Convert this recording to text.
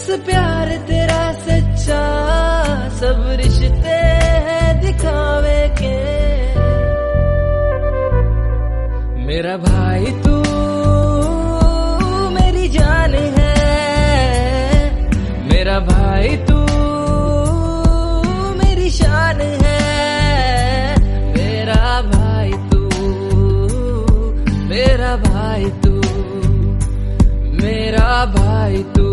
बस प्यार तेरा सच्चा, सब रिश्ते हैं दिखावे के। मेरा भाई तू मेरी जान है, मेरा भाई तू मेरी शान है। मेरा भाई तू, मेरा भाई तू, मेरा भाई तू।